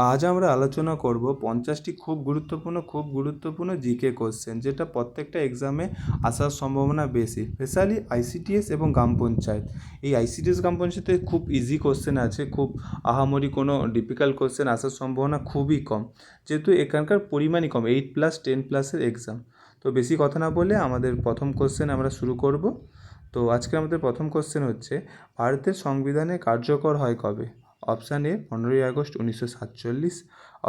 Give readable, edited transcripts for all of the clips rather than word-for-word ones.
আজ আমরা আলোচনা করব 50টি খুব গুরুত্বপূর্ণ জিকে কোশ্চেন, যেটা প্রত্যেকটা এক্সামে আসার সম্ভাবনা বেশি, স্পেশালি আইসিটিএস এবং গ্রাম পঞ্চায়েত। এই আইসিটিএস গ্রাম পঞ্চায়েতে খুব ইজি কোশ্চেন আছে, খুব আহামরি কোনো ডিফিকাল্ট কোশ্চেন আসার সম্ভাবনা খুবই কম, যেহেতু এখানকার পরিমাণই কম, 8+, 10+-এর এক্সাম। তো বেশি কথা না বলে আমাদের প্রথম কোশ্চেন আমরা শুরু করব। তো আজকে আমাদের প্রথম কোশ্চেন হচ্ছে, ভারতের সংবিধানে কার্যকর হয় কবে? অপশান এ 15ই আগস্ট 1947,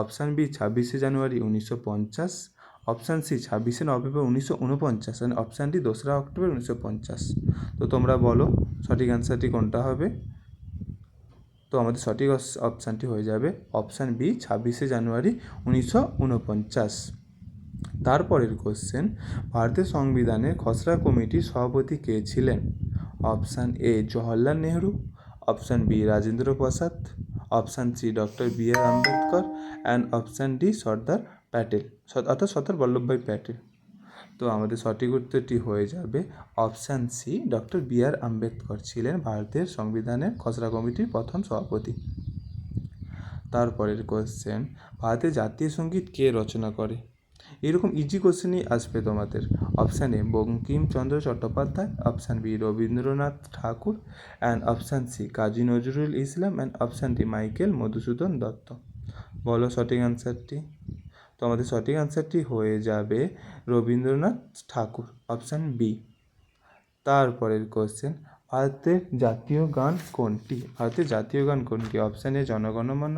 অপশান বি 26শে জানুয়ারি 1950, অপশান সি 26শে নভেম্বর 1949, অ্যান্ড অপশান ডি 2রা অক্টোবর 1950। তো তোমরা বলো সঠিক অ্যান্সারটি কোনটা হবে। তো আমাদের সঠিক অপশানটি হয়ে যাবে অপশান বি 26শে জানুয়ারি 1949। তারপরের কোশ্চেন, ভারতের সংবিধানের খসড়া কমিটির সভাপতি কে ছিলেন? Option A Jawaharlal Nehru, option B Rajendra Prasad, option C doctor B R. Ambedkar, and option D Sardar Patel, অর্থাৎ সর্দার বল্লভভাই প্যাটেল। তো আমাদের সঠিক উত্তরটি হয়ে যাবে option C, doctor B R. Ambedkar ছিলেন ভারতের সংবিধানের খসড়া কমিটির প্রথম সভাপতি। তারপরের কোশ্চেন, ভারতের জাতীয় সঙ্গীত কে রচনা করে? এরকম ইজি কোশ্চেনই আসবে তোমাদের। Option A Bankimchandra Chattopadhyay, option B Rabindranath Thakur, and option C Kazi Nazrul Islam, and option D Michael Madhusudan Dutta. বলো সঠিক অ্যান্সারটি। তো আমাদের সঠিক অ্যান্সারটি হয়ে যাবে রবীন্দ্রনাথ ঠাকুর, অপশান বি। তারপরের কোশ্চেন, ভারতের জাতীয় গান কোনটি? Option A Janaganamana,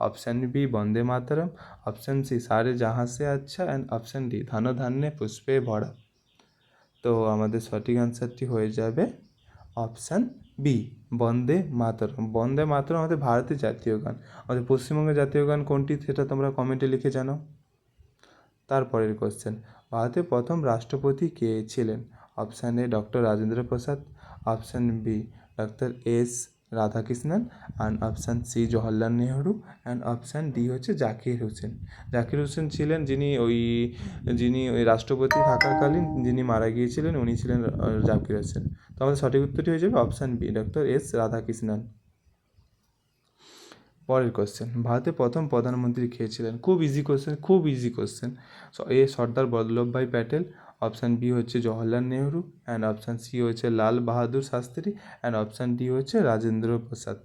option B Bande Mataram, option C Sare Jahan সে আচ্ছা, অ্যান্ড অপশান ডি ধন ধান্যে পুষ্পে ভরা। তো আমাদের সঠিক অ্যান্সারটি হয়ে যাবে অপশান বি বন্দে মাতরম। বন্দে মাতরম আমাদের ভারতের জাতীয় গান। আমাদের পশ্চিমবঙ্গের জাতীয় গান কোনটি সেটা তোমরা কমেন্টে লিখে জানাও। তারপরের কোশ্চেন, ভারতের প্রথম রাষ্ট্রপতি কে ছিলেন? Option A doctor Rajendra Prasad, option B doctor S Radhakrishnan, and option C Jawaharlal Nehru, and option D হচ্ছে জাকির হোসেন। জাকির হোসেন ছিলেন যিনি ওই রাষ্ট্রপতি থাকাকালীন যিনি মারা গিয়েছিলেন, উনি ছিলেন জাকির হোসেন। তো আমাদের সঠিক উত্তরটি হয়ে যাবে option B doctor S Radhakrishnan. পরের কোশ্চেন, ভারতের প্রথম প্রধানমন্ত্রী কে ছিলেন? খুব easy question. A Sardar Vallabhbhai Patel, option B হচ্ছে Jawaharlal Nehru, and option C হচ্ছে Lal Bahadur Shastri, and option D হচ্ছে রাজেন্দ্র প্রসাদ।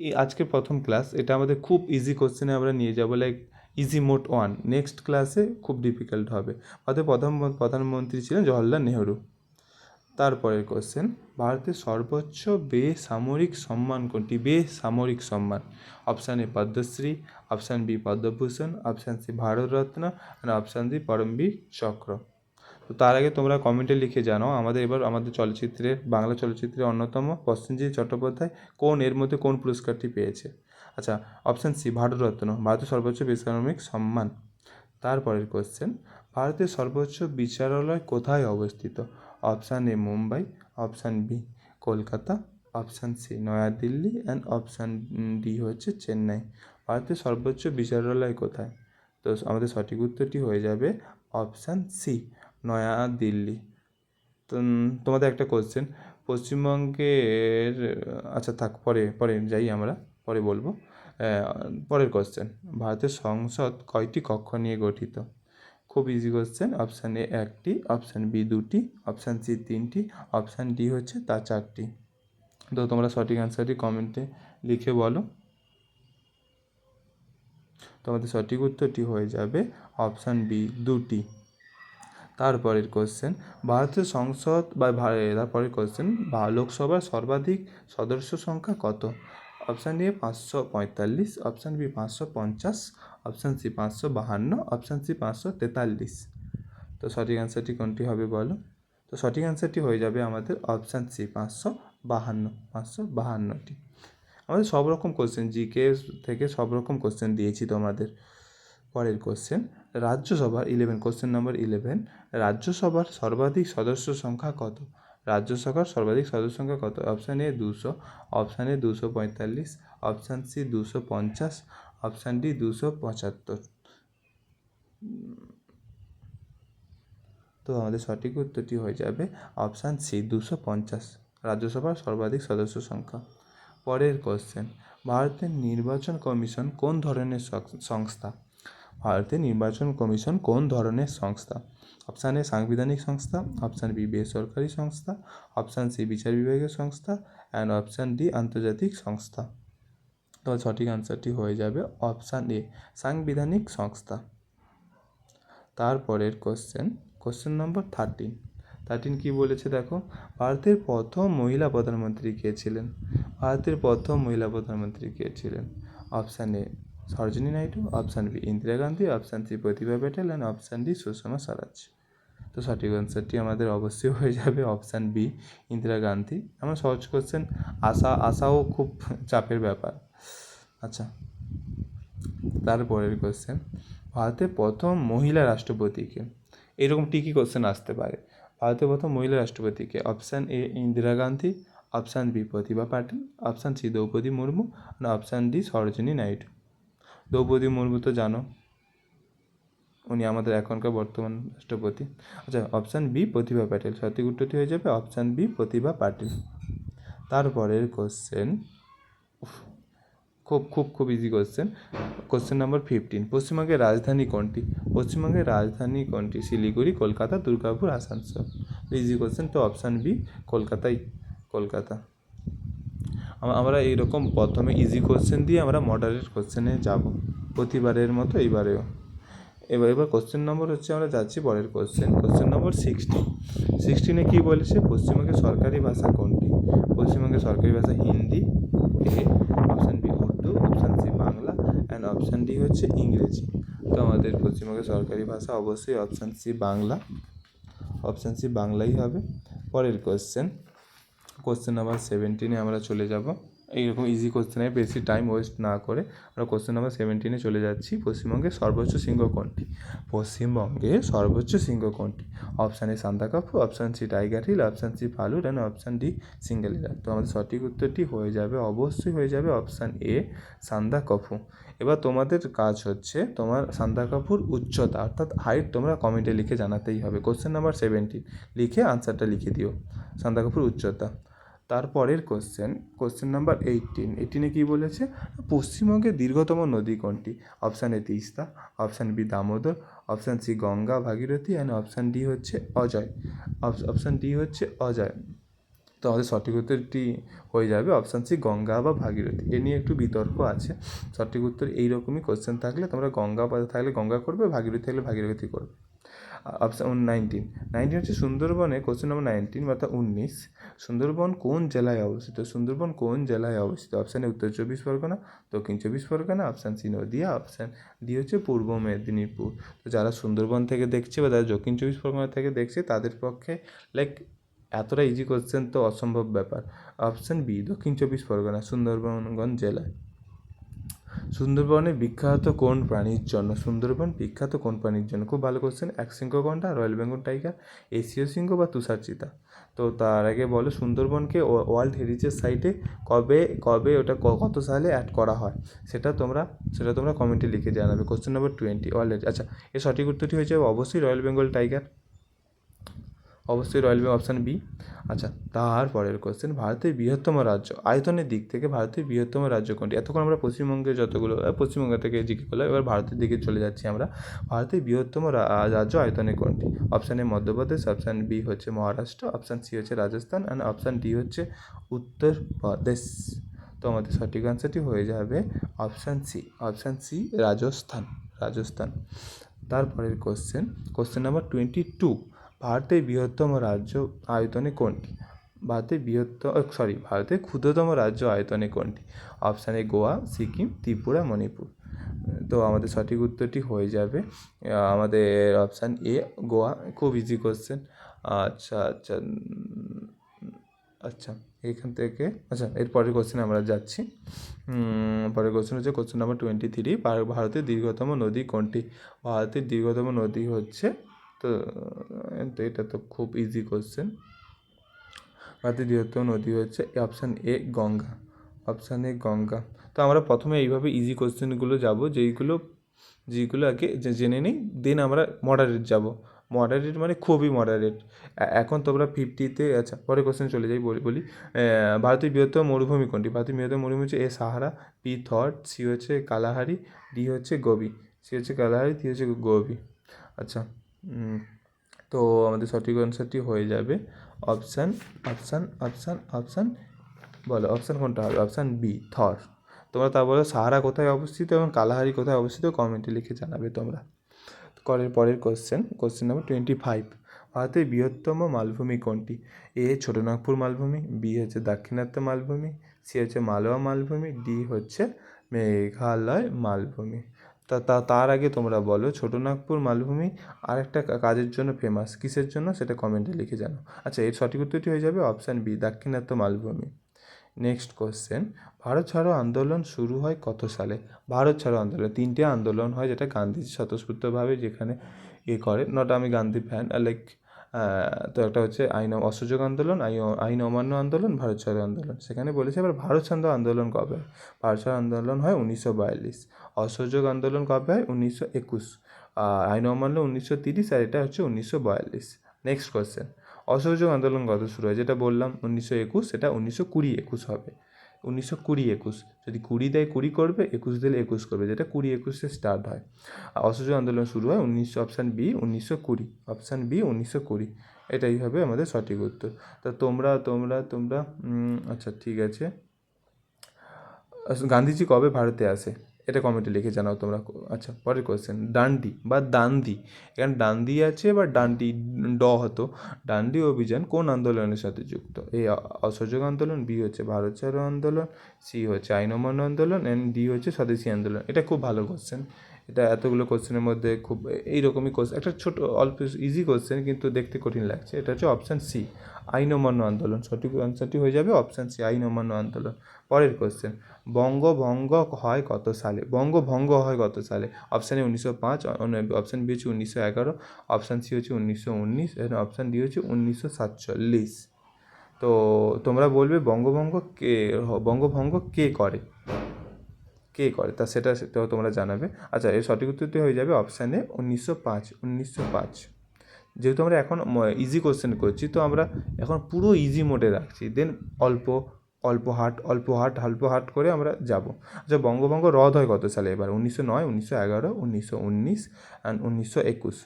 এই আজকে প্রথম ক্লাস, এটা আমাদের খুব ইজি কোশ্চেনে আমরা নিয়ে যাবো, লাইক ইজি মোড 1। নেক্সট ক্লাসে খুব ডিফিকাল্ট হবে। ভারতের প্রথম প্রধানমন্ত্রী ছিলেন জওহরলাল নেহরু। তারপরের কোশ্চেন, ভারতের সর্বোচ্চ বেসামরিক সম্মান কোনটি? বেসামরিক সম্মান। Option A Padma Shri, option B Padma Bhushan, option C Bharat Ratna, আর অপশান ডি পরমবীর চক্র। তো তার আগে তোমরা কমেন্টে লিখে জানাও আমাদের বাংলা চলচ্চিত্রের অন্যতম প্রসেনজিৎ চট্টোপাধ্যায় এর মধ্যে কোন পুরস্কারটি পেয়েছে? আচ্ছা, অপশান সি ভারতরত্ন, ভারতের সর্বোচ্চ বেসামরিক সম্মান। তারপরের কোশ্চেন, ভারতের সর্বোচ্চ বিচারালয় কোথায় অবস্থিত? Option A Mumbai, option B Kolkata, option C New Delhi, and option D হচ্ছে চেন্নাই। ভারতের সর্বোচ্চ বিচারালয় কোথায়? তো আমাদের সঠিক উত্তরটি হয়ে যাবে অপশান সি নয়াদিল্লি। তো তোমাদের একটা কোশ্চেন, পশ্চিমবঙ্গের, আচ্ছা থাক, পরে যাই, আমরা পরে বলবো। পরের কোশ্চেন, ভারতের সংসদ কয়টি কক্ষ নিয়ে গঠিত? খুব ইজি কোশ্চেন। অপশান এ 1টি, অপশান বি 2টি, অপশান সি 3টি, অপশান ডি হচ্ছে তা 4টি। তো তোমরা সঠিক অ্যান্সারটি কমেন্টে লিখে বলো। তোমাদের সঠিক উত্তরটি হয়ে যাবে অপশান বি 2টি। তারপরের কোশ্চেন, ভারতের সংসদ তারপরের কোশ্চেন, লোকসভার সর্বাধিক সদস্য সংখ্যা কত? Option A 545, option B 550, option C 552, option C 543। তো সঠিক অ্যান্সারটি কোনটি হবে বলো। তো সঠিক অ্যান্সারটি হয়ে যাবে আমাদের অপশান সি 552টি। আমাদের সব রকম কোশ্চেন, জিকে থেকে সব রকম কোশ্চেন দিয়েছি তোমাদের। পরের কোশ্চেন, কোশ্চেন নাম্বার 11, রাজ্যসভার সর্বাধিক সদস্য সংখ্যা কত? Option A 200, option A 245, option C 250, option D 275। তো আমাদের সঠিক উত্তরটি হয়ে যাবে অপশান সি 250, রাজ্যসভার সর্বাধিক সদস্য সংখ্যা। পরের কোশ্চেন, ভারতের নির্বাচন কমিশন কোন ধরনের সংস্থা? ভারতের নির্বাচন কমিশন কোন ধরনের সংস্থা? অপশান এ সাংবিধানিক সংস্থা, অপশান বি বেসরকারি সংস্থা, অপশান সি বিচার বিভাগীয় সংস্থা অ্যান্ড অপশান ডি আন্তর্জাতিক সংস্থা। তো সঠিক আনসারটি হয়ে যাবে অপশান এ সাংবিধানিক সংস্থা। তারপরের কোশ্চেন নম্বর 13 কি বলেছে দেখো, ভারতের প্রথম মহিলা প্রধানমন্ত্রী কে ছিলেন? ভারতের প্রথম মহিলা প্রধানমন্ত্রী কে ছিলেন? Option A Sarojini Naidu, option B Indira Gandhi, option C Pratibha Patel and option D Sushma Swaraj. তো সঠিক আনসারটি আমাদের অবশ্যই হয়ে যাবে অপশান বি ইন্দিরা গান্ধী। এমন সহজ কোশ্চেন আসাও খুব চাপের ব্যাপার। আচ্ছা, তারপরের কোশ্চেন, ভারতের প্রথম মহিলা রাষ্ট্রপতিকে? এরকম টিকি কোশ্চেন আসতে পারে। ভারতের প্রথম মহিলা রাষ্ট্রপতিকে? Option A Indira Gandhi, option B Pratibha Patil, option C Draupadi Murmu, option D Sarojini Naidu. Draupadi Murmu তো জানো, উনি আমাদের এখনকার বর্তমান রাষ্ট্রপতি। আচ্ছা, অপশান বি প্রতিভা পাটিল। সঠিক উত্তরটি হয়ে যাবে অপশান বি প্রতিভা পাটিল। তারপরের কোশ্চেন খুব খুব খুব ইজি কোশ্চেন নাম্বার 15, পশ্চিমবঙ্গের রাজধানী কোনটি? পশ্চিমবঙ্গের রাজধানী কোনটি? শিলিগুড়ি, কলকাতা, দুর্গাপুর, আসানসোল। ইজি কোশ্চেন, তো অপশান বি কলকাতা। আমরা এইরকম প্রথমে ইজি কোশ্চেন দিয়ে আমরা মডারেট কোশ্চেনে যাব প্রতিবারের মতো এইবারেও। এবার কোশ্চেন নম্বর হচ্ছে, আমরা যাচ্ছি পরের কোশ্চেন নম্বর 16 কী বলেছে, পশ্চিমবঙ্গের সরকারি ভাষা কোনটি? পশ্চিমবঙ্গের সরকারি ভাষা Hindi, option B Urdu, option C Bangla and option D হচ্ছে ইংরেজি। তো আমাদের পশ্চিমবঙ্গের সরকারি ভাষা অবশ্যই option C Bangla, option C বাংলাই হবে। পরের কোশ্চেন নাম্বার 17 আমরা চলে যাব। এইরকম ইজি কোশ্চেনে বেশি টাইম ওয়েস্ট না করে আমরা কোশ্চেন নাম্বার 17 চলে যাচ্ছি। পশ্চিমবঙ্গের সর্বোচ্চ শৃঙ্গ কোনটি? পশ্চিমবঙ্গের সর্বোচ্চ শৃঙ্গ কোনটি? Option A Sandakphu, option C Tiger Hill, option C Phalut and option D Singalila. তো আমাদের সঠিক উত্তরটি হয়ে যাবে অবশ্যই হয়ে যাবে অপশান এ সান্দাকফু। এবার তোমাদের কাজ হচ্ছে তোমার সান্দাকফুর উচ্চতা অর্থাৎ হাইট তোমরা কমেন্টে লিখে জানাতেই হবে। কোশ্চেন নাম্বার 17 লিখে আনসারটা লিখে দিও, সান্দাকফুর উচ্চতা। তারপরের কোশ্চেন নাম্বার 18 কী বলেছে, পশ্চিমবঙ্গের দীর্ঘতম নদী কোনটি? Option A Teesta, option B Damodar, option C Ganga Bhagirathi and option D হচ্ছে অজয়। অপশান ডি হচ্ছে অজয়। তো আমাদের সঠিক উত্তরটি হয়ে যাবে অপশান সি গঙ্গা বা ভাগীরথী। এ নিয়ে একটু বিতর্ক আছে। সঠিক উত্তর এইরকমই কোশ্চেন থাকলে তোমরা গঙ্গা থাকলে গঙ্গা করবে, ভাগীরথী থাকলে ভাগীরথী করবে। অপশান 19 হচ্ছে সুন্দরবনে। কোশ্চেন নম্বর 19 অর্থাৎ 19, সুন্দরবন কোন জেলায় অবস্থিত? সুন্দরবন কোন জেলায় অবস্থিত? অপশান এ উত্তর 24 Pargana, Dakshin 24 Pargana, option C Nadia, option D হচ্ছে পূর্ব মেদিনীপুর। তো যারা সুন্দরবন থেকে দেখছে বা যারা দক্ষিণ 24 পরগনা থেকে দেখছে তাদের পক্ষে এতটা ইজি কোশ্চেন তো অসম্ভব ব্যাপার। অপশান বি দক্ষিণ 24 পরগনা সুন্দরবনগঞ্জ জেলায়। সুন্দরবনে বিখ্যাত কোন প্রাণীর জন্য? সুন্দরবন বিখ্যাত কোন প্রাণীর জন্য? খুব ভালো কোশ্চেন। একশৃঙ্গ গন্ডার, রয়্যাল বেঙ্গল টাইগার, এশীয় সিংহ বা তুষার চিতা। তো তার আগে বলো, সুন্দরবনকে ওয়ার্ল্ড হেরিটেজ সাইটে কবে ওটা কত সালে অ্যাড করা হয় সেটা তোমরা কমেন্টে লিখে জানাবে। Question number 20 already. আচ্ছা, এর সঠিক উত্তরটি হয়ে যাবে অবশ্যই রয়্যাল বেঙ্গল টাইগার, অবশ্যই রয়্যাল বেঙ্গল, অপশান বি। আচ্ছা, তারপরের কোশ্চেন, ভারতের বৃহত্তম রাজ্য আয়তনের দিক থেকে ভারতের বৃহত্তম রাজ্য কোনটি? এতক্ষণ আমরা পশ্চিমবঙ্গের যতগুলো পশ্চিমবঙ্গ থেকে জিজ্ঞেস করলাম, এবার ভারতের দিকে চলে যাচ্ছি আমরা। ভারতের বৃহত্তম রাজ্য আয়তনে কোনটি? Option A Madhya Pradesh, option B হচ্ছে মহারাষ্ট্র, অপশান সি হচ্ছে রাজস্থান অ্যান্ড অপশান ডি হচ্ছে উত্তরপ্রদেশ। তো আমাদের সঠিক আনসারটি হয়ে যাবে অপশান সি রাজস্থান। তারপরের কোশ্চেন নাম্বার 22, ভারতের বৃহত্তম রাজ্য আয়তনে কোনটি? ভারতের ক্ষুদ্রতম রাজ্য আয়তনে কোনটি? অপশান এ গোয়া, সিকিম, ত্রিপুরা, মণিপুর। তো আমাদের সঠিক উত্তরটি হয়ে যাবে আমাদের অপশান এ গোয়া। খুব ইজি কোশ্চেন। আচ্ছা এখান থেকে এরপরের কোশ্চেনে আমরা যাচ্ছি। পরের কোশ্চেন হচ্ছে কোশ্চেন নাম্বার 23, ভারতের দীর্ঘতম নদী কোনটি? ভারতের দীর্ঘতম নদী হচ্ছে, তো এটা তো খুব ইজি কোশ্চেন। ভারতের বৃহত্তম নদী হচ্ছে অপশান এ গঙ্গা। তো আমরা প্রথমে এইভাবে ইজি কোশ্চেনগুলো যাব, যেইগুলো আগে জেনে নিই, দেন আমরা মডারেট যাব। মডারেট মানে খুবই মডারেট। এখন তোমরা 50-তে, আচ্ছা পরে কোশ্চেন চলে যাই, বলি ভারতের বৃহত্তম মরুভূমি কোনটি? ভারতের বৃহত্তম মরুভূমি হচ্ছে সাহারা, বি থর, সি হচ্ছে কালাহারি, ডি হচ্ছে গোবি। সি হচ্ছে কালাহারি, ডি হচ্ছে গোবি। আচ্ছা, তো আমাদের সঠিক অ্যান্সারটি হয়ে যাবে অপশান অপশান অপশান অপশান বলো অপশান কোনটা হবে? অপশান বি থর। তোমরা তা বলো সাহারা কোথায় অবস্থিত এবং কালাহারি কোথায় অবস্থিত, কমেন্টে লিখে জানাবে তোমরা। পরের কোশ্চেন নাম্বার 25। ভারতের বৃহত্তম মালভূমি কোনটি? এ ছোটনাগপুর মালভূমি, বি হচ্ছে দাক্ষিণাত্য মালভূমি, সি হচ্ছে মালওয়া মালভূমি, ডি হচ্ছে মেঘালয় মালভূমি। তার আগে তোমরা বলো ছোটনাগপুর মালভূমি আর একটা কাজের জন্য ফেমাস, কিসের জন্য সেটা কমেন্টে লিখে জানো। আচ্ছা, এর সঠিক উত্তরটি হয়ে যাবে অপশান বি দাক্ষিণাত্য মালভূমি। নেক্সট কোশ্চেন, ভারত ছাড়ো আন্দোলন শুরু হয় কত সালে? ভারত ছাড়ো আন্দোলন 3টে আন্দোলন হয়, যেটা গান্ধীজি স্বতঃস্ফূর্তভাবে যেখানে করে, নট আমি গান্ধী ফ্যান লাইক, তো একটা হচ্ছে অসহযোগ আন্দোলন, আইন অমান্য আন্দোলন, ভারত ছাড়ো আন্দোলন। সেখানে বলেছে এবার ভারত ছাড়ো আন্দোলন কবে হয়? ভারত ছাড়ো আন্দোলন হয় 1942। অসহযোগ আন্দোলন কবে হয়? 1921। আইন অমান্য 1930, আর এটা হচ্ছে 1942। নেক্সট কোয়েশ্চেন, অসহযোগ আন্দোলন কত শুরু হয়? যেটা বললাম 1921, সেটা 1920-21 হবে। 1920-21, যদি 20 দেয় 20 করবে, 21 দিলে 21 করবে, যেটা 20-21-এ স্টার্ট হয়। আর অসহযোগ আন্দোলন শুরু হয় অপশান বি 1920। অপশান বি 1920, এটাই হবে আমাদের সঠিক উত্তর। তা তোমরা আচ্ছা ঠিক আছে, গান্ধীজি কবে ভারতে আসে এটা কমেন্টে লিখে জানাও তোমরা। আচ্ছা, পরের কোয়েশ্চেন, ডান্ডি বা দান্দি, এখানে ডান্ডি আছে বা ডান্ডি হতো, ডান্ডি অভিযান কোন আন্দোলনের সাথে যুক্ত? এ অসহযোগ আন্দোলন, বি হচ্ছে ভারত ছাড়ো আন্দোলন, সি হচ্ছে আইন অমান্য আন্দোলন, অ্যান্ড ডি হচ্ছে স্বদেশী আন্দোলন। এটা খুব ভালো কোশ্চেন। এটা এতগুলো কোশ্চেনের মধ্যে খুব এইরকমই কোশ্চেন, একটা ছোট অল্প ইজি কোশ্চেন কিন্তু দেখতে কঠিন লাগছে। এটা হচ্ছে অপশান সি আইন অমান্য আন্দোলন। সঠিক অ্যান্সারটি হয়ে যাবে অপশান সি আইন অমান্য আন্দোলন। পরের কোশ্চেন, বঙ্গভঙ্গ হয় কত সালে? বঙ্গভঙ্গ হয় কত সালে? অপশান এ 1905, অপশান বি হচ্ছে 1911, অপশান সি হচ্ছে 1919, এবং অপশান ডি হচ্ছে 1947। তো তোমরা বলবে বঙ্গভঙ্গ কে করে, তা সেটাও তোমরা জানাবে। আচ্ছা, এর সঠিক উত্তরটি হয়ে যাবে অপশানে 1905। যেহেতু আমরা এখন ইজি কোশ্চেন করছি, তো আমরা এখন পুরো ইজি মোডে রাখছি, দেন অল্প হার্ট করে আমরা যাব। আচ্ছা, বঙ্গভঙ্গ রদ হয় কত সালে? এবার 1909, 1911, 1919 অ্যান্ড 1921।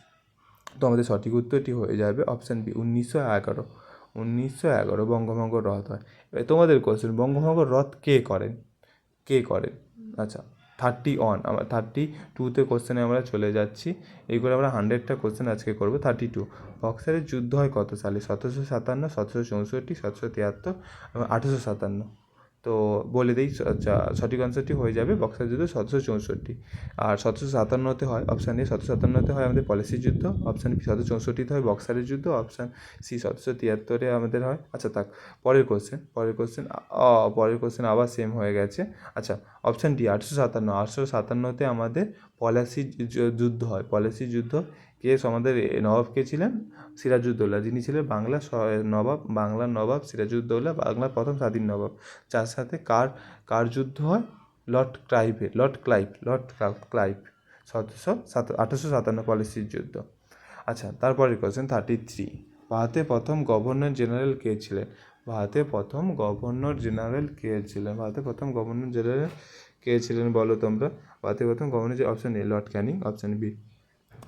তো আমাদের সঠিক উত্তরটি হয়ে যাবে অপশান বি 1911। 1911 বঙ্গভঙ্গ রদ হয়। এবার তোমাদের কোশ্চেন, বঙ্গভঙ্গ রদ কে করেন? আচ্ছা, 32তে কোশ্চেনে আমরা চলে যাচ্ছি। এই করে আমরা 100টা কোশ্চেন আজকে করবো। 32, বক্সারের যুদ্ধ হয় কত সালে? 1757, 1764, 1773 এবং 1857। তো বলে দিই, আচ্ছা সঠিক আনসারটি হয়ে যাবে বক্সার যুদ্ধ 1764। আর 1757-তে হয় অপশান এ, 1757-তে হয় আমাদের পলাশির যুদ্ধ, অপশান বি 1764-তে হয় বক্সারের যুদ্ধ, অপশান সি 1773-এ আমাদের হয়। আচ্ছা থাক, পরের কোশ্চেন আবার সেম হয়ে গেছে। আচ্ছা, অপশান ডি 1857-তে আমাদের পলাশির যুদ্ধ হয়। পলাশির যুদ্ধ আমাদের নবাব কে ছিলেন? সিরাজউদ্দৌলা, যিনি ছিলেন বাংলার নবাব সিরাজউদ্দৌলা, বাংলার প্রথম স্বাধীন নবাব। যার সাথে কার যুদ্ধ হয়? লর্ড ক্লাইভ 1857 পলাশির যুদ্ধ। আচ্ছা, তারপরের কোশ্চেন 33, ভারতের প্রথম গভর্নর জেনারেল কে ছিলেন? ভারতের প্রথম গভর্নর জেনারেল কে ছিলেন বলো তোমরা? ভারতের প্রথম governor, option A Lord Canning, option B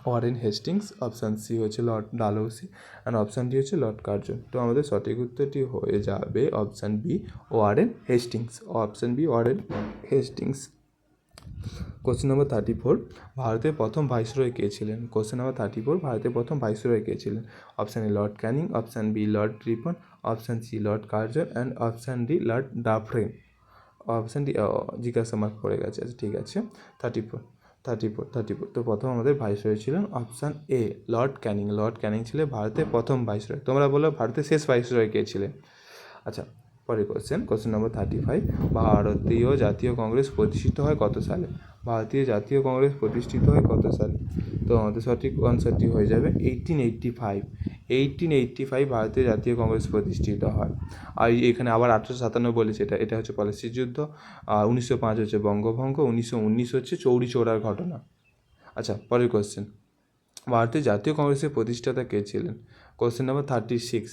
Warren Hastings, option C হচ্ছে lord Dalhousie, and option D হচ্ছে লর্ড কার্জন। তো আমাদের সঠিক উত্তরটি হয়ে যাবে option B Warren Hastings. Question number 34, ভারতের প্রথম ভাইসরয় কে ছিলেন? ভারতের প্রথম ভাইসরয় কে ছিলেন? Option A Lord Canning, option B Lord Ripon, option C Lord Curzon, and option D Lord Dufferin. Option D জিজ্ঞাসা মার্ক পড়ে গেছে। আচ্ছা ঠিক আছে, 34। তো প্রথম আমাদের ভাইসরয় ছিলেন অপশান এ লর্ড ক্যানিং ছিলেন ভারতের প্রথম ভাইসরয়। তোমরা বলো ভারতের শেষ ভাইসরয় কে ছিলেন? আচ্ছা, পরের কোশ্চেন নম্বর 35, ভারতীয় জাতীয় কংগ্রেস প্রতিষ্ঠিত হয় কত সালে? তো আমাদের সঠিক আনসারটি হয়ে যাবে 1885 ভারতীয় জাতীয় কংগ্রেস প্রতিষ্ঠিত হয়। আর এখানে আবার 1857 বলেছে, এটা হচ্ছে পলাশির যুদ্ধ, আর 1905 হচ্ছে বঙ্গভঙ্গ, 1919 হচ্ছে চৌরি চৌরার ঘটনা। আচ্ছা, পরের কোশ্চেন ভারতের জাতীয় কংগ্রেসের প্রতিষ্ঠাতা কে ছিলেন? কোশ্চেন নাম্বার 36,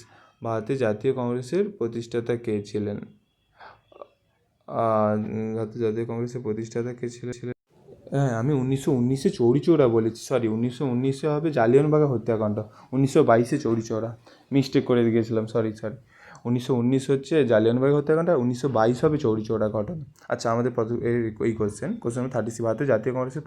ভারতের জাতীয় কংগ্রেসের প্রতিষ্ঠাতা কে ছিলেন? ভারতের জাতীয় কংগ্রেসের প্রতিষ্ঠাতা কে ছিলেন? হ্যাঁ, আমি 1919-এ চৌরিচৌরা বলেছি, সরি 1919-এ হবে জালিয়ানবাগ হত্যাকাণ্ড, 1922-এ চৌরিচৌরা, মিস্টেক করে গিয়েছিলাম, সরি 1919 হচ্ছে জালিয়ানবাগ হত্যাকাণ্ড, আর 1922 হবে চৌরিচৌরা ঘটনা। আচ্ছা, আমাদের এই কোশ্চেন নাম্বার 36, ভারতের জাতীয় কংগ্রেসের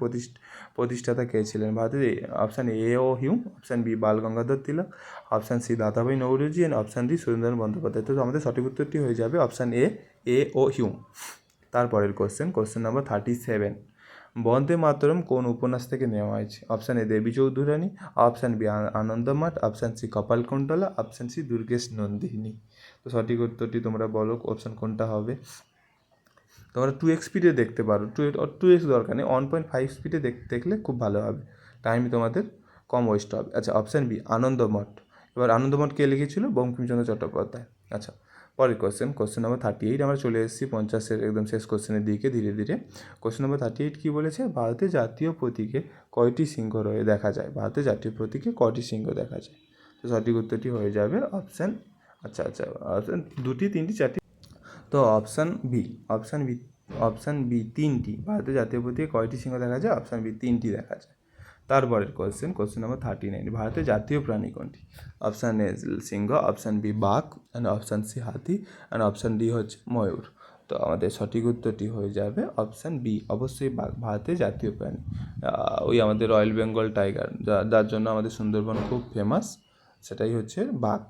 প্রতিষ্ঠাতা কে ছিলেন? ভারতের option A O Hume, option B Bal Gangadhar Tilak, option C Dadabhai Naoroji, and option D Surendranath Bandyopadhyay. তো আমাদের সঠিক উত্তরটি হয়ে যাবে অপশান এ ও হিউম। তারপরের কোশ্চেন নাম্বার 37, বন্দে মাতরম কোন উপন্যাস থেকে নেওয়া হয়েছে? Option A Devi Chaudhurani, option B Anandamath, option C Kapalkundala, option C Durgeshnandini. তো সঠিক উত্তরটি তোমরা বলো, অপশান কোনটা হবে? তোমরা 2x স্পিডে দেখতে পারো, 2x দরকার নেই, 1.5 স্পিডে দেখলে খুব ভালো হবে, টাইম তোমাদের কম ওয়েস্ট হবে। আচ্ছা, অপশান বি আনন্দমঠ। এবার আনন্দমঠ কে লিখেছিল? বঙ্কিমচন্দ্র চট্টোপাধ্যায়। আচ্ছা, পরের কোশ্চেন নাম্বার 38, আমরা চলে এসেছি 50-এর একদম শেষ কোশ্চেনের দিকে ধীরে ধীরে। কোশ্চেন নাম্বার 38 কী বলেছে? ভারতের জাতীয় প্রতীকে কয়টি সিংহ দেখা যায়? ভারতের জাতীয় প্রতীকে কয়টি সিংহ দেখা যায়? তো সঠিক উত্তরটি হয়ে যাবে অপশান, আচ্ছা অপশান 2টি 3টি 4টি। তো অপশান বি 3টি। ভারতের জাতীয় প্রতীকে কয়টি সিংহ দেখা যায়? অপশান বি 3টি দেখা যায়। তারপরের কোশ্চেন নাম্বার 39, ভারতের জাতীয় প্রাণী কোনটি? অপশান এ সিংহ, অপশান বি বাঘ, অ্যান্ড অপশান সি হাতি, অ্যান্ড অপশান ডি হচ্ছে ময়ূর। তো আমাদের সঠিক উত্তরটি হয়ে যাবে অপশান বি, অবশ্যই বাঘ ভারতের জাতীয় প্রাণী। ওই আমাদের রয়্যাল বেঙ্গল টাইগার, যার জন্য আমাদের সুন্দরবন খুব ফেমাস, সেটাই হচ্ছে বাঘ।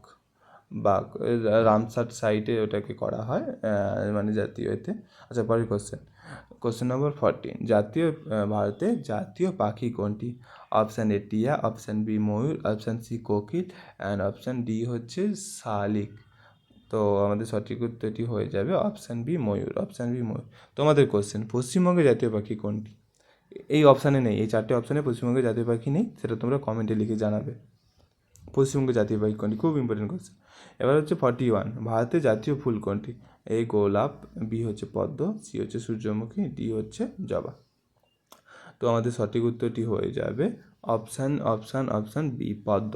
রামসার সাইটে ওটাকে করা হয়, মানে জাতীয় এতে। আচ্ছা, পরের কোশ্চেন নাম্বার 14, ভারতের জাতীয় পাখি কোনটি? অপশান এ টিয়া, অপশান বি ময়ূর, অপশান সি কোকিল, অ্যান্ড অপশান ডি হচ্ছে শালিক। তো আমাদের সঠিক উত্তরটি হয়ে যাবে অপশান বি ময়ূর। তোমাদের কোশ্চেন, পশ্চিমবঙ্গের জাতীয় পাখি কোনটি? এই অপশানে নেই, এই 4টে অপশানে পশ্চিমবঙ্গের জাতীয় পাখি নেই, সেটা তোমরা কমেন্টে লিখে জানাবে। পশ্চিমবঙ্গের জাতীয় পাখি কোনটি? খুব ইম্পর্টেন্ট কোশ্চেন। এবার হচ্ছে 41, ভারতের জাতীয় ফুল কোনটি? এ গোলাপ, বি হচ্ছে পদ্ম, সি হচ্ছে সূর্যমুখী, ডি হচ্ছে জবা। তো আমাদের সঠিক উত্তরটি হয়ে যাবে অপশান বি পদ্ম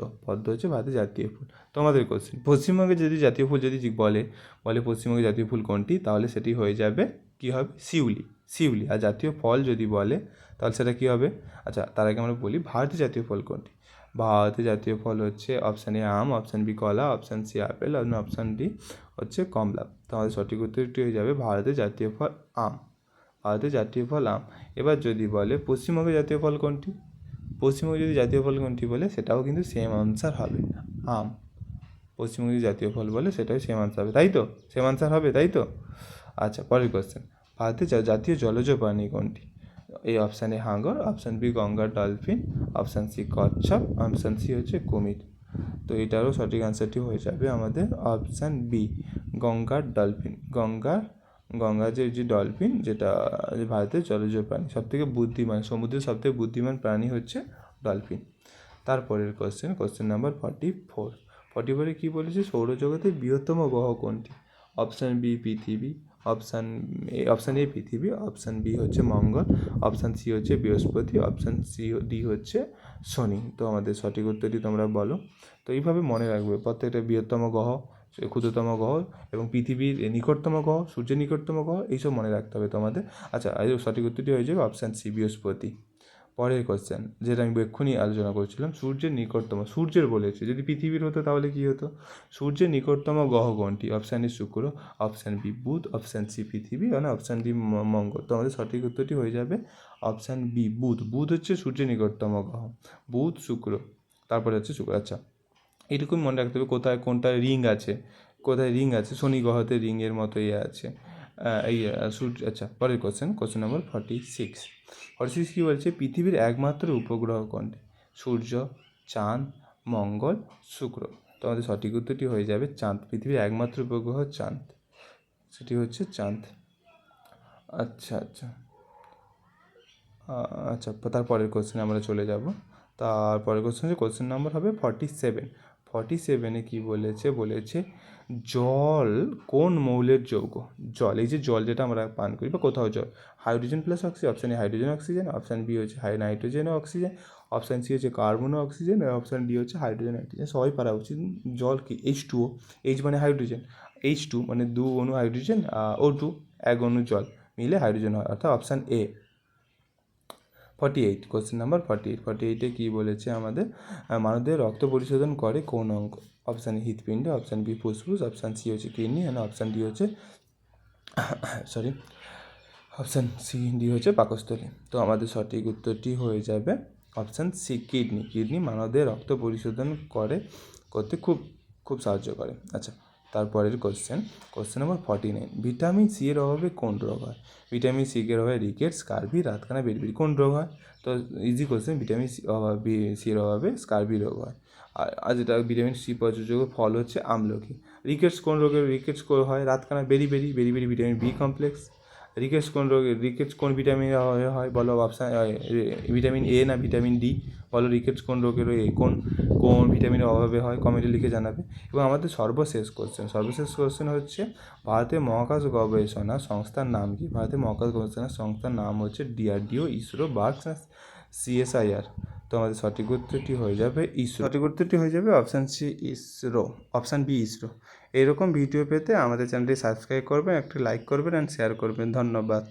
হচ্ছে ভারতের জাতীয় ফুল। তোমাদের কোশ্চেন, পশ্চিমবঙ্গের যদি জাতীয় ফুল যদি বলে পশ্চিমবঙ্গের জাতীয় ফুল কোনটি, তাহলে সেটি হয়ে যাবে কী হবে? শিউলি। আর জাতীয় ফল যদি বলে তাহলে সেটা কী হবে? আচ্ছা, তার আগে আমরা বলি ভারতের জাতীয় ফল কোনটি। ভারতের জাতীয় ফল হচ্ছে অপশান এ আম, অপশান বি কলা, অপশান সি আপেল, আর অপশান ডি হচ্ছে কমলা। তো আমাদের সঠিক উত্তরটি হয়ে যাবে ভারতের জাতীয় ফল আম। এবার যদি বলে পশ্চিমবঙ্গের জাতীয় ফল কোনটি, পশ্চিমবঙ্গের যদি জাতীয় ফল কোনটি বলে সেটাও কিন্তু সেম আনসার হবে, আম। পশ্চিমবঙ্গের জাতীয় ফল বলে সেটাও সেম আনসার হবে, তাই তো? সেম আনসার হবে, তাই তো? আচ্ছা, পরের কোশ্চেন, ভারতের জাতীয় জলজ প্রাণী কোনটি? এই অপশান এ হাঙ্গর, অপশান বি গঙ্গার ডলফিন, অপশান সি কচ্ছপ, অপশান সি হচ্ছে কুমির। তো এটারও সঠিক আনসারটি হয়ে যাবে আমাদের অপশান বি গঙ্গার ডলফিন। গঙ্গার যে ডলফিন, যেটা ভারতের জলজ প্রাণী, সবথেকে বুদ্ধিমান, সমুদ্রের সবথেকে বুদ্ধিমান প্রাণী হচ্ছে ডলফিন। তারপরের কোশ্চেন নাম্বার 44 কী বলেছে? সৌরজগতের বৃহত্তম গ্রহ কোনটি? অপশান বি পৃথিবী, অপশান এ পৃথিবী, অপশান বি হচ্ছে মঙ্গল, অপশান সি হচ্ছে বৃহস্পতি, অপশান ডি হচ্ছে শনি। তো আমাদের সঠিক উত্তরটি তোমরা বলো। তো এইভাবে মনে রাখবে, প্রত্যেকটা বৃহত্তম গ্রহ, ক্ষুদ্রতম গ্রহ, এবং পৃথিবীর নিকটতম গ্রহ, সূর্যের নিকটতম গ্রহ, এইসব মনে রাখতে হবে তোমাদের। আচ্ছা, এর সঠিক উত্তরটি হয়ে যাবে অপশান সি বৃহস্পতি। পরের কোশ্চেন, যেটা আমি এক্ষুনি আলোচনা করছিলাম, সূর্যের বলেছে, যদি পৃথিবীর হতো তাহলে কী হতো? সূর্যের নিকটতম গ্রহ কোনটি? অপশান এ শুক্র, অপশান বি বুধ, অপশান সি পৃথিবী, মানে অপশান ডি মঙ্গল। তো আমাদের সঠিক উত্তরটি হয়ে যাবে অপশান বি বুধ হচ্ছে সূর্যের নিকটতম গ্রহ, বুধ শুক্র, তারপরে হচ্ছে শুক্র। আচ্ছা, এটুকুই মনে রাখতে হবে কোথায় রিং আছে, শনি গ্রহতে রিংয়ের মতো আছে এই সূর্য। আচ্ছা, পরের কোশ্চেন নাম্বার 46 কী বলছে? পৃথিবীর একমাত্র উপগ্রহ কোনটি? সূর্য, চাঁদ, মঙ্গল, শুক্র। তো আমাদের সঠিক উত্তরটি হয়ে যাবে চাঁদ। পৃথিবীর একমাত্র উপগ্রহ চাঁদ, সেটি হচ্ছে চাঁদ। আচ্ছা, তারপরের কোশ্চেনে আমরা চলে যাব। তারপরের কোশ্চেন নাম্বার হবে 47 47-এ কী বলেছে, বলেছে জল কোন মৌলের যৌগ? জল, এই যে জল যেটা আমরা পান করি বা কোথাও জল, hydrogen plus oxygen, option A hydrogen oxygen, option B হচ্ছে নাইট্রোজেন ও অক্সিজেন, অপশান সি হচ্ছে কার্বন ও অক্সিজেন, আর অপশান ডি হচ্ছে হাইড্রোজেন নাইট্রোজেন। সবাই পারা উচিত। জল কি? H2O, এইচ মানে হাইড্রোজেন, H2 মানে 2 অণু হাইড্রোজেন, O2 1 অণু জল মিলে হাইড্রোজেন হয়, অর্থাৎ অপশান এ। 48, কোশ্চেন নাম্বার 48-এ কী বলেছে আমাদের, মানবদেহে রক্ত পরিশোধন করে কোন অঙ্গ? অপশান এ হৃৎপিণ্ড, অপশান বি ফুসফুস, অপশান সি হচ্ছে কিডনি, আর অপশান ডি হচ্ছে অপশান সি ডি হচ্ছে পাকস্থলী। তো আমাদের সঠিক উত্তরটি হয়ে যাবে অপশান সি কিডনি। কিডনি মানবদেহে রক্ত পরিশোধন করতে খুব খুব সাহায্য করে। আচ্ছা, তারপরের কোশ্চেন নাম্বার 49, ভিটামিন সি এর অভাবে কোন রোগ হয়? ভিটামিন সি এর অভাবে রিকেটস, স্কারভি, রাতকানা, বেড়বিড়ি। কোন রোগ হয়? তো ইজি কোশ্চেন, ভিটামিন সি এর অভাবে স্কারভি রোগ হয়। আর যেটা ভিটামিন সি প্রযোজ্য ফল হচ্ছে আমলকি। রিকেটস কোন রোগের হয়? রাতকানা, বেড়িবেড়ি, ভিটামিন বি কমপ্লেক্স। রিকেটস কোন রোগে, রিকেটস কোন ভিটামিনের অভাবে হয় বলো? অপশান ভিটামিন এ না ভিটামিন ডি? বলো রিকেটস কোন রোগের কোন কোন ভিটামিনের অভাবে হয়? কমেন্টে লিখে জানাবে। এবং আমাদের সর্বশেষ কোশ্চেন হচ্ছে ভারতের মহাকাশ গবেষণা সংস্থার নাম কি? ভারতের মহাকাশ গবেষণা সংস্থার নাম হচ্ছে DRDO, ইসরো, বার্কস, CSIR। তো আমাদের সঠিক উত্তরটি হয়ে যাবে ইসরো। সঠিক উত্তরটি হয়ে যাবে option C ISRO, option B ISRO. এরকম ভিডিও পেতে আমাদের চ্যানেলটি সাবস্ক্রাইব করবেন, একটি লাইক করবেন অ্যান্ড শেয়ার করবেন। ধন্যবাদ।